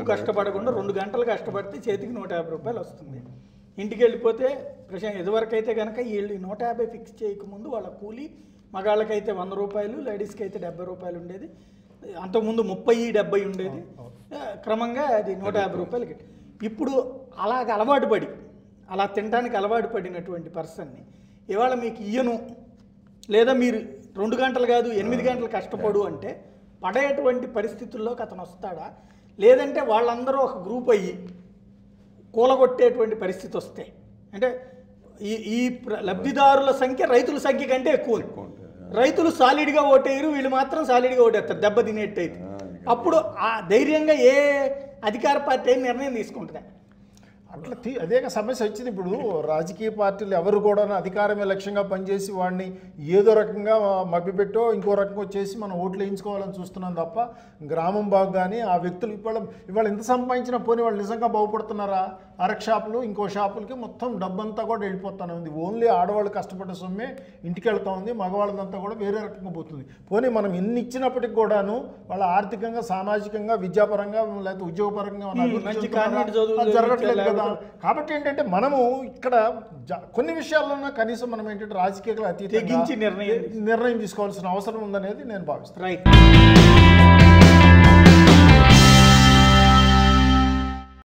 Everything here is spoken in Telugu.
ఎక్కువ కష్టపడకుండా 2 గంటలు కష్టపడితే చేతికి 150 రూపాయలు వస్తుంది. ఇంటికి వెళ్ళిపోతే ఇదివరకు అయితే కనుక వీళ్ళు 150 ఫిక్స్ చేయకముందు వాళ్ళ కూలీ మగాళ్ళకైతే 100 రూపాయలు, లేడీస్కి అయితే 70 రూపాయలు ఉండేది. అంతకుముందు 30-70 ఉండేది. క్రమంగా అది 150 రూపాయలకి. ఇప్పుడు అలాగ అలవాటు పడి అలా తినడానికి అలవాటు పడినటువంటి పర్సన్ని ఇవాళ మీకు ఇయ్యను, లేదా మీరు 2 గంటలు కాదు 8 గంటలు కష్టపడు అంటే పడేటువంటి పరిస్థితుల్లోకి అతను వస్తాడా? లేదంటే వాళ్ళందరూ ఒక గ్రూప్ అయ్యి కూలగొట్టేటువంటి పరిస్థితి వస్తే, అంటే ఈ లబ్ధిదారుల సంఖ్య రైతుల సంఖ్య కంటే ఎక్కువ. రైతులు సాలిడ్గా ఓటేయరు, వీళ్ళు మాత్రం సాలిడ్గా ఓటేస్తారు దెబ్బ తినేట్టయితే. అప్పుడు ఆ ధైర్యంగా ఏ అధికార పార్టీ నిర్ణయం తీసుకుంటుంది? అట్లా అదే సమస్య వచ్చింది. ఇప్పుడు రాజకీయ పార్టీలు ఎవరు కూడా అధికారమే లక్ష్యంగా పనిచేసి వాడిని ఏదో రకంగా మభ్యపెట్టో ఇంకో రకంగా వచ్చేసి మనం ఓట్లు వేయించుకోవాలని చూస్తున్నాం తప్ప గ్రామం బాగు కానీ ఆ వ్యక్తులు ఇవాళ ఎంత సంపాదించినా పోనీ వాళ్ళు నిజంగా బాగుపడుతున్నారా? అరక్ షాపులు ఇంకో షాపులకి మొత్తం డబ్బంతా కూడా వెళ్ళిపోతానే ఉంది. ఓన్లీ ఆడవాళ్ళు కష్టపడే సొమ్మే ఇంటికి వెళ్తా ఉంది, మగవాళ్ళదంతా కూడా వేరే రకంగా పోతుంది. పోనీ మనం ఎన్ని ఇచ్చినప్పటికి కూడాను వాళ్ళ ఆర్థికంగా, సామాజికంగా, విద్యాపరంగా లేకపోతే ఉద్యోగపరంగా జరగట్లేదు కదా. కాబట్టి ఏంటంటే మనము ఇక్కడ కొన్ని విషయాల్లోనే కనీసం మనం ఏంటంటే రాజకీయాలు అతీతంగా నిర్ణయం తీసుకోవాల్సిన అవసరం ఉందనేది నేను భావిస్తాను. రైట్.